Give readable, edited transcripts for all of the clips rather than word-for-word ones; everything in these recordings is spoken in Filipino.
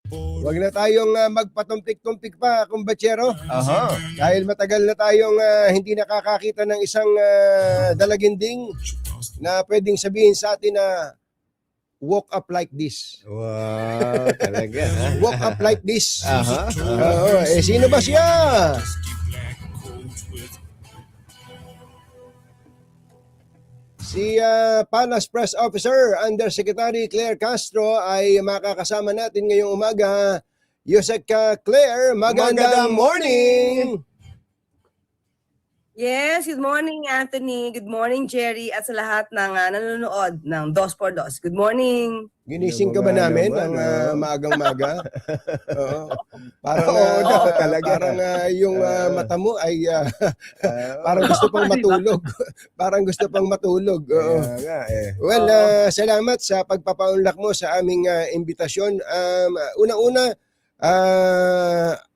Huwag na tayong magpatumpik-tumpik pa, kumbatsero. Aha. Dahil matagal na tayong hindi nakakakita ng isang dalaginding na pwedeng sabihin sa atin na walk up like this. Wow, talaga. Walk up like this. Aha. Oo, sino ba siya? Si Palace Press Officer Undersecretary Claire Castro ay makakasama natin ngayong umaga. Yusek Claire, magandang morning! Yes, good morning Anthony, good morning Jerry at sa lahat ng nanonood ng Dos por Dos. Good morning. Ginising ka ba Nga namin naman, ng oh. maagang-maga? Oo. Parang, Oo, talaga. parang yung mata mo ay parang gusto pang matulog. Parang gusto pang matulog. Oo. Kaya nga eh. Well, salamat sa pagpapaunlak mo sa aming imbitasyon. Una-una,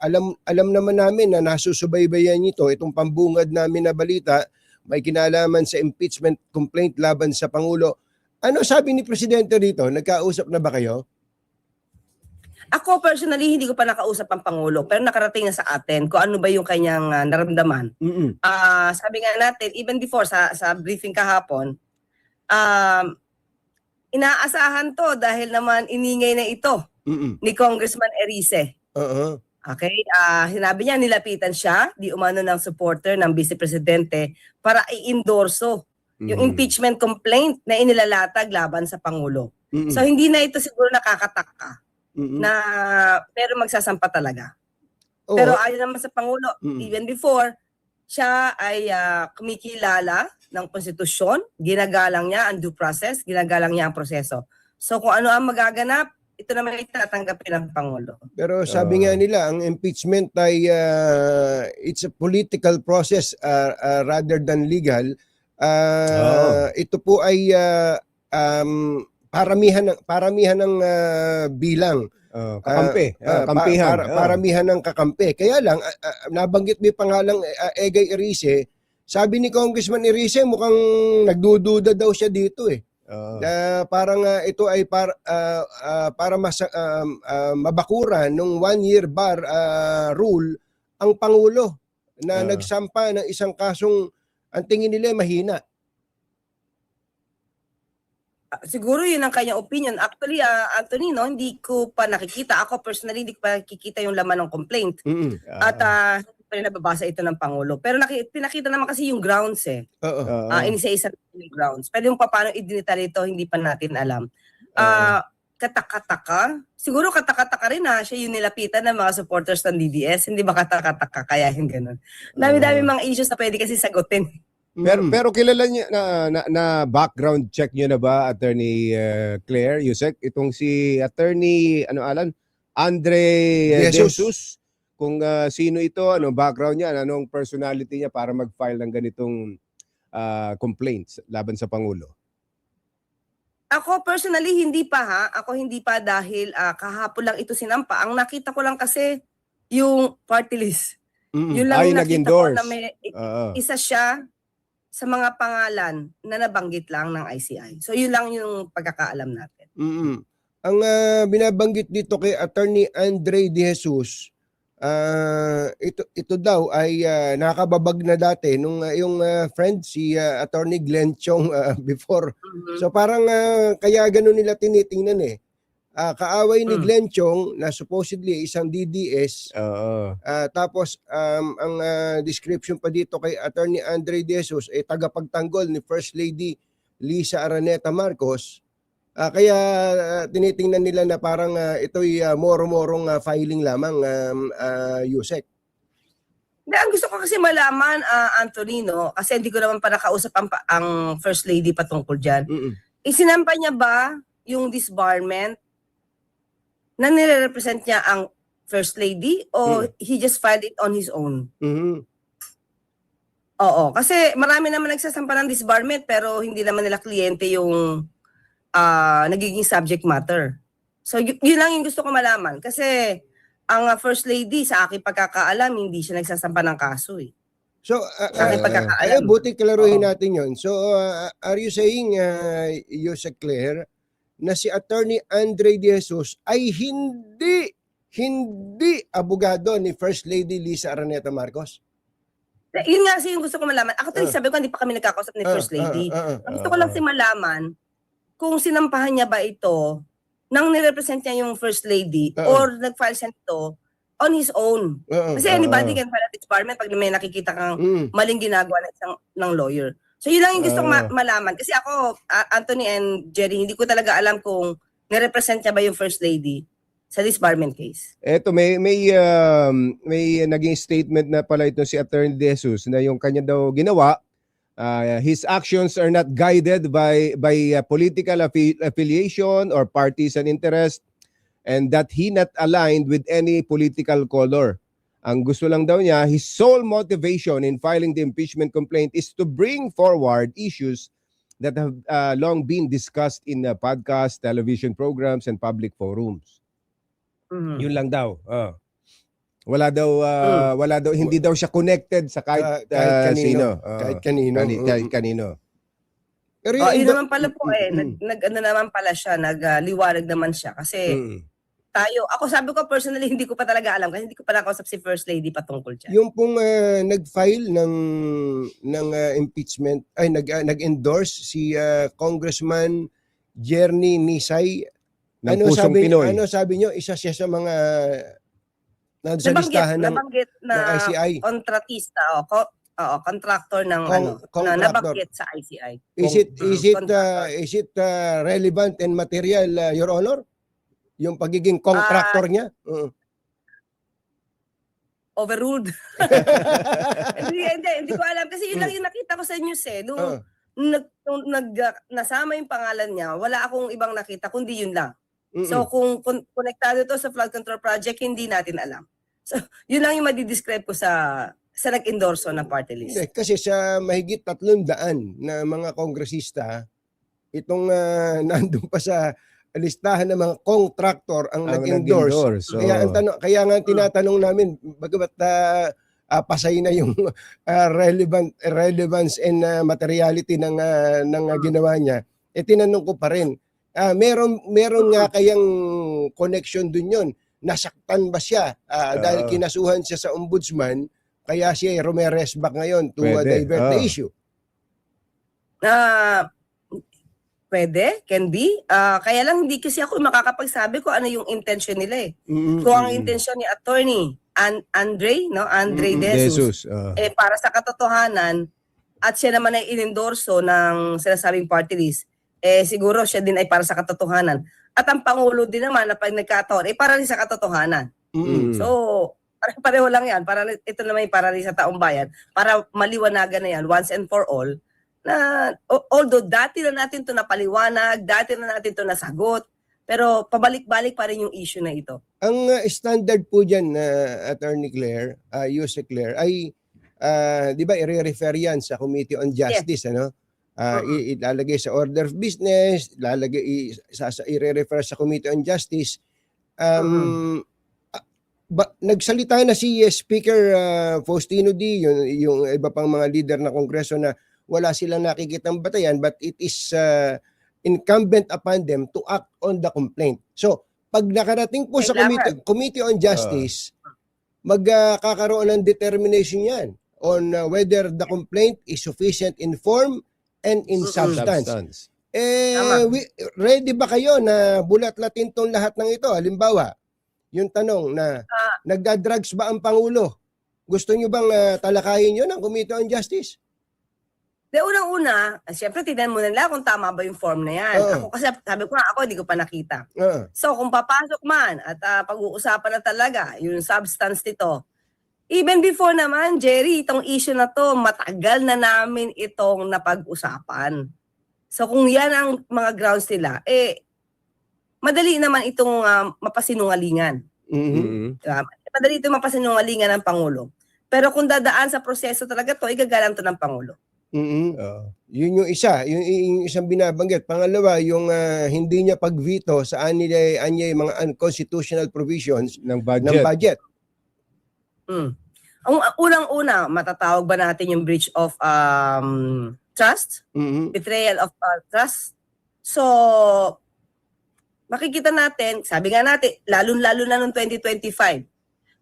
alam naman namin na nasusubaybayan nito itong pambungad namin na balita may kinalaman sa impeachment complaint laban sa Pangulo. Ano sabi ni Presidente dito? Nagkausap na ba kayo? Ako personally hindi ko pa nakausap ang Pangulo pero nakarating na sa atin kung ano ba yung kanyang naramdaman. Sabi nga natin even before sa briefing kahapon, inaasahan to dahil naman iningay na ito ni Congressman Erice. Oo. Okay, sinabi niya nilapitan siya, di umano ng supporter ng Vice Presidente para i-endorso yung impeachment complaint na inilalatag laban sa Pangulo. So hindi na ito siguro nakakataka na pero magsasampa talaga. Oo. Pero ayon naman sa Pangulo, even before, siya ay kumikilala ng konstitusyon, ginagalang niya ang due process, ginagalang niya ang proseso. So kung ano ang magaganap, ito naman ay tatanggapin ng Pangulo. Pero sabi nga nila, ang impeachment ay it's a political process rather than legal. Ito po ay paramihan ng bilang. Kakampi. Kampihan. Paramihan ng kakampi. Kaya lang, nabanggit mo yung pangalang Egay Erice. Sabi ni Congressman Erice, mukhang nagdududa daw siya dito eh. Parang ito ay para mabakuran ng 1-year bar rule ang Pangulo na nagsampa ng isang kasong ang tingin nila mahina. Siguro yun ang kanyang opinion. Actually, Anthony, no, hindi ko pa nakikita. Ako personally, hindi ko pa nakikita yung laman ng complaint. At hindi pa rin nababasa ito ng Pangulo. Pero pinakita naman kasi yung grounds eh. Inisa-isa yung grounds. Pero yung paano idinitalya ito, hindi pa natin alam. Kataka-taka. Siguro kataka-taka rin siya yung nilapitan ng mga supporters ng DDS. Hindi ba kataka-taka kaya yung ganun? Dami-dami mga issues na pwede kasi sagutin. Pero kilala niya na background check niyo na ba, Attorney Claire, Yusek, itong si Attorney Andre De Jesus, kung sino ito, ano background niya, anong personality niya para mag-file ng ganitong complaints laban sa Pangulo? Ako personally hindi pa Ako hindi pa dahil kahapon lang ito sinampa. Ang nakita ko lang kasi yung party list. Yun lang yung nakita ko na may isa siya sa mga pangalan na nabanggit lang ng ICI. So yun lang yung pagkakaalam natin. Ang binabanggit dito kay Attorney Andre De Jesus, ito daw ay nakababag na dati nung yung friend si Attorney Glenn Chong before. So parang kaya ganun nila tinitingnan eh. Kaaway ni Glenn Chong na supposedly isang DDS. Tapos ang description pa dito kay Attorney Andre De Jesus ay tagapagtanggol ni First Lady Lisa Araneta Marcos. Kaya tinitingnan nila na parang ito'y moro-morong filing lamang, Yusek. Ang gusto ko kasi malaman, Anthony, no? Kasi hindi ko naman pa nakausap ang First Lady patungkol dyan. Isinampa niya ba yung disbarment na nire-represent niya ang First Lady o he just filed it on his own? Oo, kasi marami naman nagsasampa ng disbarment pero hindi naman nila kliyente yung nagiging subject matter. So yun lang yung gusto ko malaman kasi ang First Lady sa aking pagkakaalam hindi siya nagsasampa ng kaso eh. So, Sa aking pagkakaalam. buti klaruhin natin yun. So, are you saying, Yusek Claire, na si Attorney Andre De Jesus ay hindi hindi abogado ni First Lady Lisa Araneta Marcos? Yun nga kasi yung gusto ko malaman. Ako tuloy sabi ko, hindi pa kami nagkakausap ni First Lady. Ang gusto ko lang si malaman, kung sinampahan niya ba ito nang nirepresent niya yung First Lady or nag-file siya nito on his own. Kasi anybody can file at department pag may nakikita kang maling ginagawa ng lawyer. So yun lang yung gusto kong malaman. Kasi ako, Anthony and Jerry, hindi ko talaga alam kung nirepresent niya ba yung First Lady sa disbarment case. Eto, may naging statement na pala ito si Attorney De Jesus na yung kanya daw ginawa, his actions are not guided by political affiliation or partisan interest, and that he not aligned with any political color. Ang gusto lang daw niya, his sole motivation in filing the impeachment complaint is to bring forward issues that have long been discussed in podcast, television programs, and public forums. Yun lang daw. Wala daw, hindi daw siya connected sa kahit kanino. sino. Kahit kanino. Pero yun naman pala po nag-ano naman pala siya, nagliwanag naman siya kasi ako sabi ko personally hindi ko pa talaga alam kasi hindi ko pa nakausap si First Lady patungkol dyan. Yung pong nag-file ng impeachment, ay nag-endorse si Congressman Jerny Nisay. Ano sabi niyo? Isa siya sa mga nasa listahan nabanggit na ICI. Kontratista contractor ng na nabanggit sa ICI. Is it relevant and material, Your Honor? Yung pagiging contractor niya? Overruled. Hindi ko alam kasi yun lang yung nakita ko sa news nung nasama yung pangalan niya, wala akong ibang nakita kundi yun lang. So kung konektado to sa flood control project, hindi natin alam. So yun lang yung madidescribe ko sa nag-endorso ng party list. Kasi sa mahigit 300 na mga kongresista, itong nandun pa sa listahan ng mga contractor ang nag-endorse. Kaya nga tinatanong namin, bagamat pasay na yung relevance and materiality ng ginawa niya, tinanong ko pa rin, meron nga kayang connection dun yun. Nasaktan ba siya dahil kinasuhan siya sa ombudsman, kaya siya rumeres back ngayon to divert the issue? Pwede, can be. Kaya lang hindi kasi ako makakapagsabi kung ano yung intention nila Kung ang intention ni Attorney Andre De Jesus, para sa katotohanan at siya naman ay inendorso ng sinasabing party list, siguro siya din ay para sa katotohanan. At ang Pangulo din naman na pag nagkataon, para rin sa katotohanan. So, pareho lang yan. Ito naman para rin sa taong bayan. Para maliwanagan na yan once and for all. Na, although dati na natin ito napaliwanag, dati na natin ito nasagot, pero pabalik-balik pa rin yung issue na ito. Ang standard po dyan, Attorney Claire, Yusek Claire, ay, di ba, i-refer yan sa Committee on Justice, ano? Ilalagay sa order of business, i-refer sa Committee on Justice. Nagsalita na si Speaker Faustino D, yung iba pang mga leader ng Kongreso na wala silang nakikitang batayan, but it is incumbent upon them to act on the complaint. So, pag nakarating po sa Committee on Justice, magkakaroon ng determination yan on whether the complaint is sufficient in form and in substance. Ready ba kayo na bulat-latin tong lahat ng ito? Halimbawa, yung tanong na nagda-drugs ba ang Pangulo? Gusto nyo bang talakayin yun ng Committee on Justice? Unang-una, siyempre tignan mo nila kung tama ba yung form na yan. Ako kasi sabi ko ako hindi ko pa nakita. So kung papasok man at pag-uusapan na talaga yung substance nito, even before naman, Jerry, itong issue na to, matagal na namin itong napag-usapan. So kung yan ang mga grounds nila, madali naman itong mapasinungalingan. Madali itong mapasinungalingan ng Pangulo. Pero kung dadaan sa proseso talaga to, igagalang to ng Pangulo. Yun yung isa, yung isang binabanggit. Pangalawa, yung hindi niya pag-veto sa anyay mga unconstitutional provisions ng budget. Ang unang-una, matatawag ba natin yung breach of trust? Betrayal of trust? So, makikita natin, sabi nga natin, lalo-lalo na noong 2025,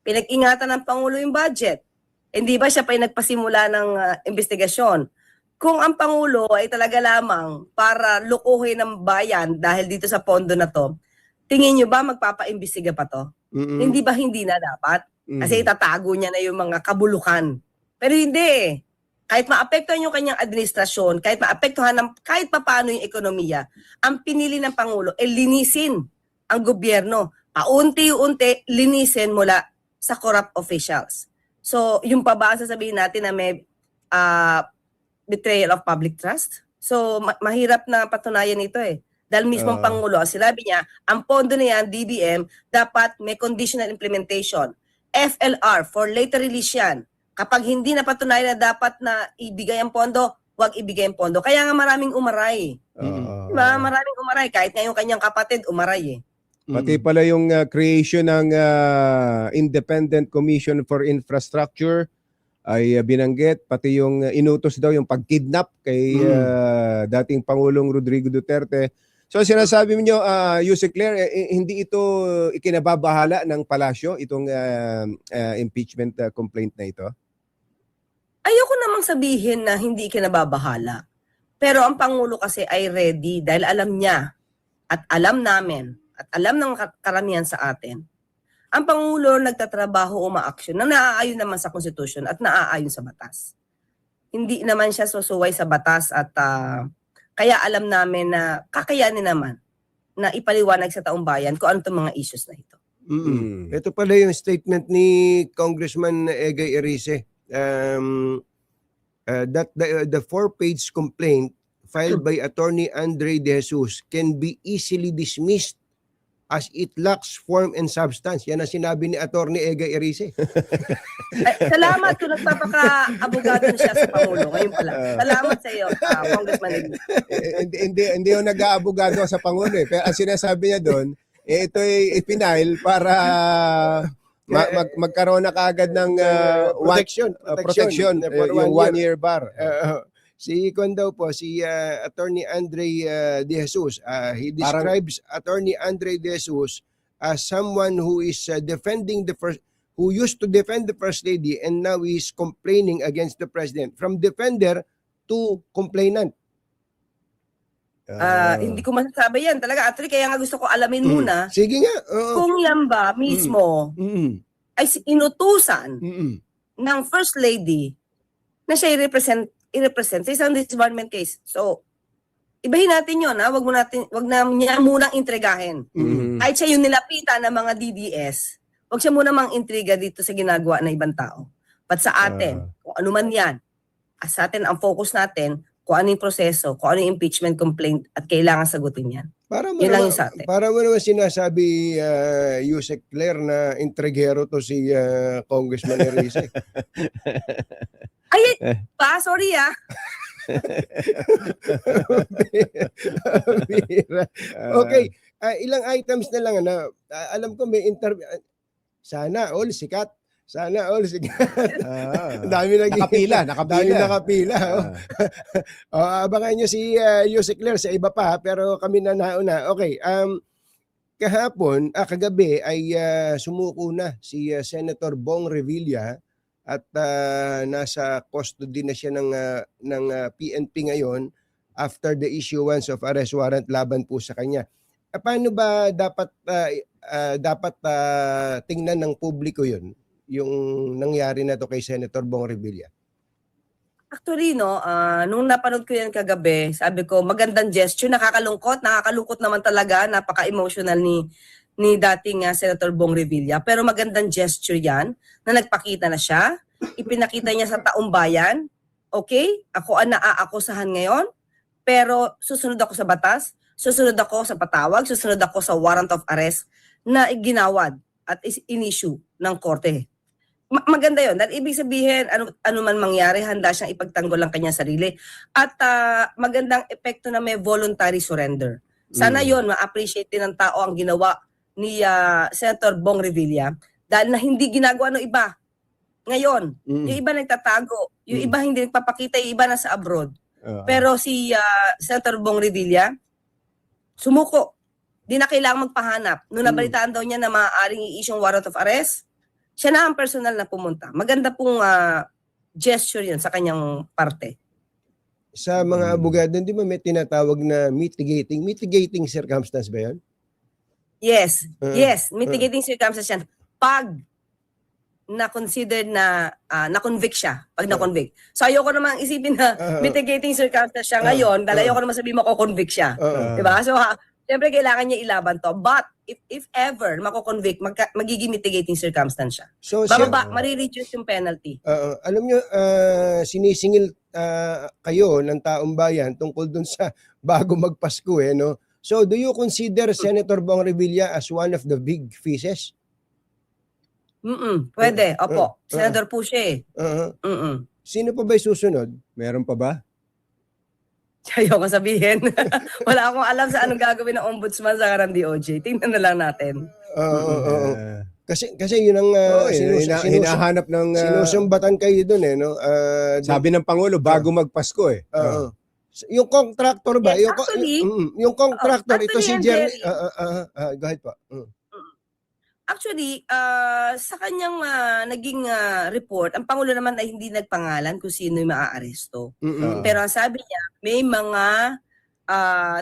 pinag-ingatan ng Pangulo yung budget. Hindi ba siya pa yung nagpasimula ng investigasyon? Kung ang Pangulo ay talaga lamang para lukuhin ng bayan dahil dito sa pondo na to, tingin nyo ba magpapaimbestiga pa to? Hindi ba hindi na dapat? Kasi itatago niya na yung mga kabulukan. Pero hindi. Kahit maapektuhan yung kanyang administrasyon, kahit maapektuhan ng kahit papaano yung ekonomiya, ang pinili ng Pangulo ay linisin ang gobyerno. Paunti-unti, linisin mula sa corrupt officials. So, yung pa ba ang sasabihin natin na may betrayal of public trust? So, mahirap na patunayan ito eh. Dahil mismo ang Pangulo, sinabi niya, ang pondo na yan, DBM, dapat may conditional implementation. FLR, for later release yan. Kapag hindi na patunayan na dapat na ibigay ang pondo, huwag ibigay ang pondo. Kaya nga maraming umaray. Diba? Maraming umaray. Kahit nga yung kanyang kapatid, umaray eh. Pati pala yung creation ng Independent Commission for Infrastructure ay binanggit. Pati yung inutos daw yung pagkidnap kay dating Pangulong Rodrigo Duterte. So sinasabi niyo, Yusek Claire, hindi ito ikinababahala ng palasyo, itong impeachment complaint na ito? Ayoko namang sabihin na hindi ikinababahala. Pero ang Pangulo kasi ay ready dahil alam niya at alam namin at alam ng karamihan sa atin. Ang Pangulo nagtatrabaho o ma-action na naaayon naman sa konstitusyon at naaayon sa batas. Hindi naman siya susuway sa batas at kaya alam namin na kakayanin naman na ipaliwanag sa taong bayan kung ano itong mga issues na ito. Ito pala yung statement ni Congressman Egay Erice. That the 4-page complaint filed by Attorney Andre De Jesus can be easily dismissed as it lacks form and substance. Yan ang sinabi ni Attorney Egay Erice. Salamat kung nagpapaka-abogado na siya sa Pangulo. Ngayon pala. Salamat sa iyo, Congressman Egay. Hindi yung nag-aabogado sa Pangulo eh. Pero ang sinasabi niya doon, ito ay ipinail para magkaroon na kaagad ng protection, yung 1-year bar. Si Kondo po, si Attorney Andre De Jesus, he describes Attorney Andre De Jesus as someone who is who used to defend the First Lady and now is complaining against the President. From defender to complainant. Hindi ko masasabi yan. Talaga, actually, kaya nga gusto ko alamin muna Sige nga. kung yan ba mismo ay inutusan ng First Lady na siya i-represent sa isang disbarment case. So, ibahin natin yun, ha? Wag na niya munang intrigahin. Kahit siya yung nilapitan ng mga DDS, wag siya munang mang-intriga dito sa ginagawa ng ibang tao. But sa atin, kung ano man yan, sa atin, ang focus natin, kung ano yung proseso, kung ano yung impeachment complaint at kailangan sagutin yan. Yun lang yung sa atin. Para mo naman sinasabi, Yusek Claire, na intrigero to si Congressman Erice. Ay, sorry Okay, ilang items na lang. Alam ko may interview. Sana all sikat. Sana all sikat. Dami nakapila. Dami nakapila. Abangan nyo si Yusek Claire sa iba pa, pero kami na nauna. Okay, kagabi ay sumuko na si Senator Bong Revilla at nasa custody na siya ng PNP ngayon after the issuance of arrest warrant laban po sa kanya. Paano ba dapat tingnan ng publiko yun, yung nangyari na to kay Senator Bong Revilla? Actually, nung napanood ko yan kagabi, sabi ko, magandang gesture, nakakalungkot naman talaga, napaka-emotional ni dating Senator Bong Revilla. Pero magandang gesture yan, na nagpakita na siya, ipinakita niya sa taong bayan, okay, ako ang naaakusahan ngayon, pero susunod ako sa batas, susunod ako sa patawag, susunod ako sa warrant of arrest na ginawad at in-issue ng korte. Maganda yun. Dahil ibig sabihin, ano man mangyari, handa siyang ipagtanggol ang kanyang sarili. At magandang epekto na may voluntary surrender. Sana yun, ma-appreciate din ng tao ang ginawa ni Senator Bong Revilla. Dahil na hindi ginagawa ng iba. Ngayon, yung iba nagtatago. Yung iba hindi nagpapakita, yung iba nasa abroad. Pero si Senator Bong Revilla, sumuko. di na kailangang magpahanap. Nung nabalitaan daw niya na maaaring i-issue yung warrant of arrest, siya na ang personal na pumunta. Maganda pong gesture yun sa kanyang parte. Sa mga abogado, di ba may tinatawag na mitigating circumstance ba yan? Yes, mitigating circumstance yan. Pag na-consider na na-convict siya, pag na-convict. So ayoko namang isipin na mitigating circumstance siya ngayon, dahil ayoko naman sabihin mako-convict siya. Diba? So siyempre kailangan niya ilaban to. But if ever mako-convict, magiging mitigating circumstance siya. So, marireduce yung penalty. Alam nyo, sinisingil kayo ng taong bayan tungkol dun sa bago magpasko no? So do you consider Senator Bong Revilla as one of the big fishes? Pwede, opo. Senador po siya Sino pa ba susunod? Meron pa ba? Ayoko sabihin. Wala akong alam sa anong gagawin ng ombudsman sa karang DOJ. Tingnan na lang natin. Kasi yun ang hinahanap ng sinusumbatan kayo doon no. Sabi ng Pangulo bago magpasko Yung contractor ba? Yes, actually, yung contractor ito si Jerry. Jerry. Go ahead pa. Actually, sa kanyang naging report, ang Pangulo naman ay hindi nagpangalan kung sino yung maaaresto. Pero ang sabi niya, may mga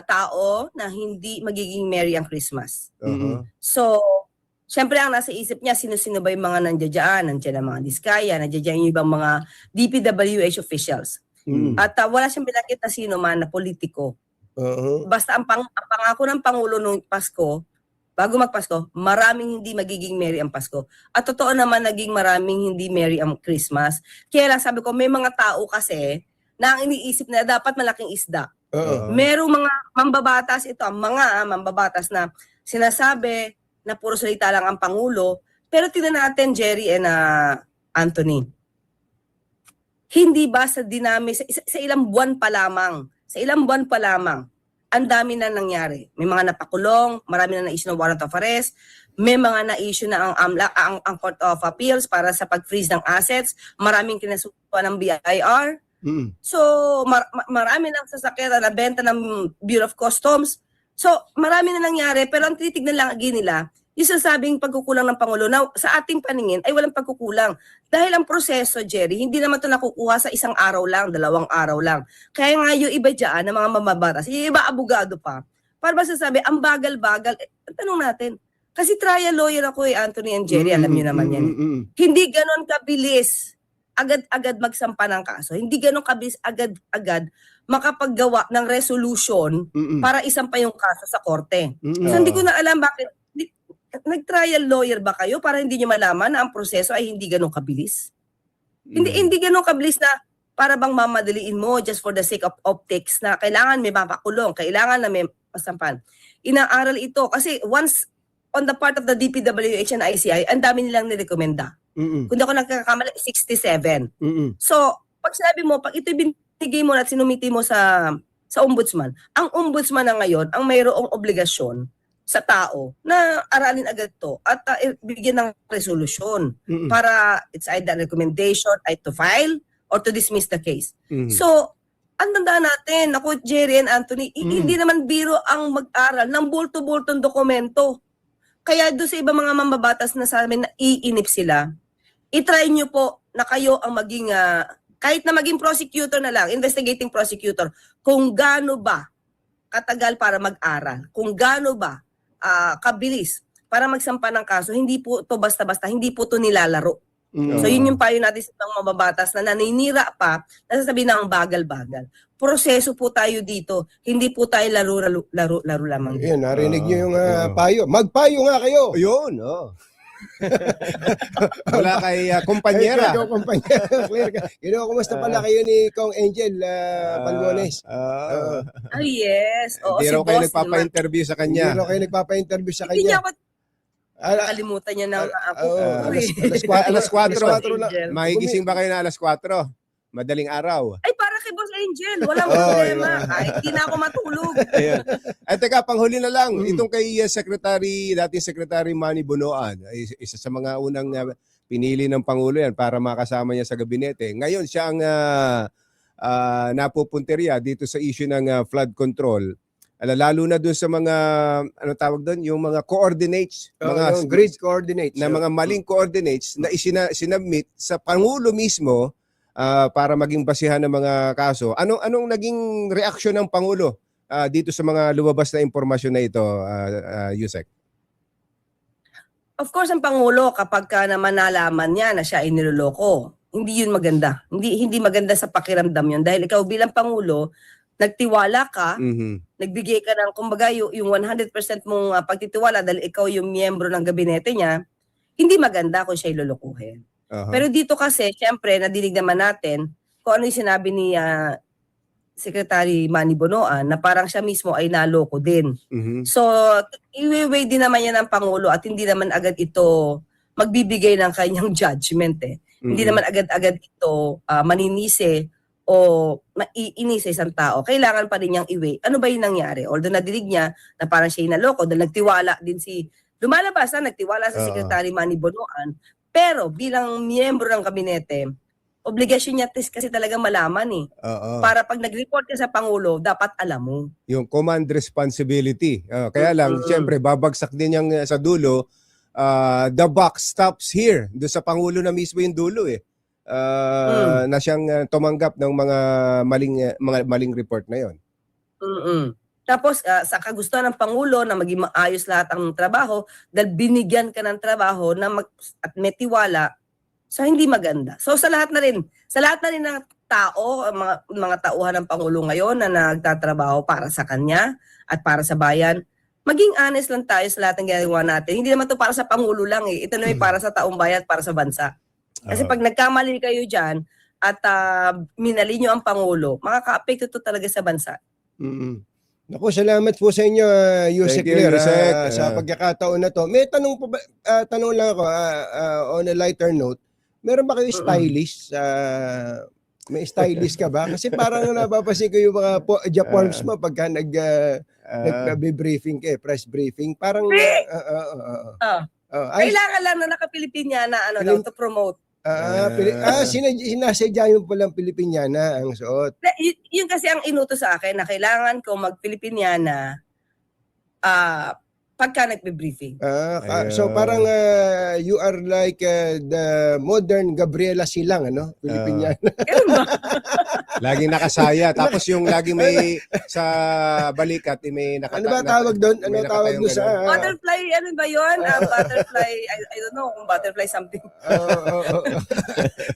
tao na hindi magiging merry ang Christmas. So, syempre ang nasa isip niya, sino-sino ba yung mga nandiyan? Nandiyan ang mga Diskaya, nandiyan yung ibang mga DPWH officials. At wala siyang binanggit na sino man na politiko. Basta ang pangako ng Pangulo noong Pasko, bago magpasko, maraming hindi magiging merry ang Pasko. At totoo naman naging maraming hindi merry ang Christmas. Kaya lang sabi ko, may mga tao kasi na ang iniisip na dapat malaking isda. Merong mga mambabatas ito, ang mga mambabatas na sinasabi na puro salita lang ang Pangulo. Pero tingnan natin, Jerry and Anthony. Hindi ba sa sa ilang buwan pa lamang, ang dami na nangyari. May mga napakulong, marami na na-issue ng warrant of arrest, may mga na-issue na ang Court of Appeals para sa pag-freeze ng assets, maraming kinasuhan ng BIR. So, marami na sasakyan na benta ng Bureau of Customs. So, marami na nangyari, pero ang titignan lang nila, yung sasabing pagkukulang ng Pangulo na sa ating paningin ay walang pagkukulang. Dahil ang proseso, Jerry, hindi naman ito nakukuha sa isang araw lang, 2 araw lang. Kaya nga yung iba dyan, ng mga mamabatas, yung iba abogado pa, para ba sasabi, ang bagal-bagal, tanong natin, kasi trial lawyer ako Anthony and Jerry, alam niyo naman yan. Hindi ganon kabilis, agad-agad magsampa ng kaso. Hindi ganon kabilis, agad-agad makapaggawa ng resolution para isampa yung kaso sa korte. So hindi ko na alam bakit, nag-trial lawyer ba kayo para hindi nyo malaman na ang proseso ay hindi ganun kabilis? Hindi ganun kabilis na para bang mamadaliin mo just for the sake of optics na kailangan may mapakulong, kailangan na may masampan. Inaaral ito kasi once on the part of the DPWH and ICI, ang dami nilang nirekomenda. Kung di ako nagkakamali, 67. So, pag sinabi mo, pag ito binigay mo at sinumiti mo sa ombudsman, ang ombudsman na ngayon, ang mayroong obligasyon sa tao na aralin agad to at bigyan ng resolution para it's either recommendation to file or to dismiss the case. So, ang tandaan natin, ako, Jerry and Anthony, hindi naman biro ang mag-aral ng bulto-bultong dokumento. Kaya doon sa iba mga mambabatas na sa amin na iinip sila, itry nyo po na kayo ang maging, kahit na maging prosecutor na lang, investigating prosecutor, kung gaano ba katagal para mag-aral, kung gaano ba kabilis para magsampa ng kaso, hindi po to basta-basta, hindi po to nilalaro. So yun yung payo natin sa mga mababatas na naninira pa, nasasabihin na ang bagal-bagal. Proseso po tayo dito, hindi po tayo laro lamang. Yan, narinig nyo yung payo. Magpayo nga kayo! Ayun, wala kay kumpanyera. Ikaw, kumpanyera. Clear ka. Kumusta pala kayo ni Kong Angel Palmones? Yes. Oo, Hindi si raw kayo boss nagpapa-interview sa kanya. Hindi raw kayo nagpapa-interview sa Hindi niya kanya. ako nakalimutan niya na ako. Alas 4 Angel. Mahigising ba kayo na alas 4? Madaling araw. Ay, para kay Boss Angel. Walang problema. Ay, hindi na ako matulog. Ayan. Ay, teka, panghuli na lang. Itong kay dating Secretary Manny Bonoan, ay isa sa mga unang pinili ng Pangulo yan para makasama niya sa gabinete. Ngayon, siya ang napupunteriya dito sa issue ng flood control. Lalo na doon sa mga ano tawag doon, yung mga coordinates, mga yung grid coordinates. na mga maling coordinates na sinubmit sa pangulo mismo para maging basihan ng mga kaso. Anong naging reaksyon ng pangulo dito sa mga lumabas na impormasyon na ito, Yusek? Of course, ang Pangulo, kapag ka naman nalaman niya na siya ay niloloko, hindi yun maganda. Hindi maganda sa pakiramdam yun. Dahil ikaw bilang Pangulo, nagtiwala ka, nagbigay ka ng, kumbaga, yung 100% mong pagtitiwala dahil ikaw yung miyembro ng gabinete niya, hindi maganda kung siya'y lolokohin. Pero dito kasi, syempre, nadinig naman natin kung ano yung sinabi ni Secretary Manny Bonoan na parang siya mismo ay naloko din. So, i-weigh din naman yan ng Pangulo at hindi naman agad ito magbibigay ng kanyang judgment eh. Hindi naman agad-agad ito maninisi o maiinis sa isang tao. Kailangan pa rin niyang i-weigh. Ano ba yung nangyari? Although nadinig niya na parang siya naloko dahil nagtiwala din lumalabas na nagtiwala sa Secretary Manny Bonoan, pero bilang miyembro ng kabinete, obligasyon niya kasi talaga malaman eh. Para pag nag-report ka sa Pangulo, dapat alam mo. Yung command responsibility. Kaya lang, siyempre, babagsak din yung sa dulo. The buck stops here. Doon sa Pangulo na mismo yung dulo eh. Na siyang tumanggap ng mga maling report na yon. Tapos sa kagustuhan ng Pangulo na maging maayos lahat ang trabaho, dahil binigyan ka ng trabaho na at may tiwala, so hindi maganda. So sa lahat na rin ng tao, mga tauhan ng Pangulo ngayon na nagtatrabaho para sa kanya at para sa bayan, maging honest lang tayo sa lahat ng ginagawa natin. Hindi naman to para sa Pangulo lang eh. Ito na para sa taong bayan at para sa bansa. Kasi pag nagkamali kayo dyan at minali nyo ang Pangulo, makaka-apekto to talaga sa bansa. Naku, salamat po sa inyo, Yusek Claire, sa pagkakataon na to. May tanong tanong lang ako on a lighter note. Meron ba kayo stylist? May stylist ka ba? Kasi parang napapansin ko yung mga Japons mo pagka nag-briefing ka, press briefing. Parang kailangan lang na naka-Pilipiniana to promote. Sinasadya yung palang Pilipiniana ang suot. Yun kasi ang inutos sa akin na kailangan ko mag-Pilipiniana pagka nagbe-briefing. So parang you are like the modern Gabriela Silang, ano? Pilipiniana. Laging nakasaya. Tapos yung laging may sa balikat, may ano ba tawag doon? Ano tawag doon sa... Butterfly, ano ba yun? Butterfly, I don't know kung butterfly something.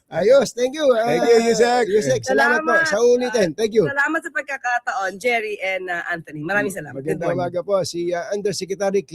Ayos, thank you. Thank you, Yusek. Yusek, salamat po. Sa ulitin, thank you. Salamat sa pagkakataon, Jerry and Anthony. Maraming salamat. Magandang umaga po. Si Undersecretary Claire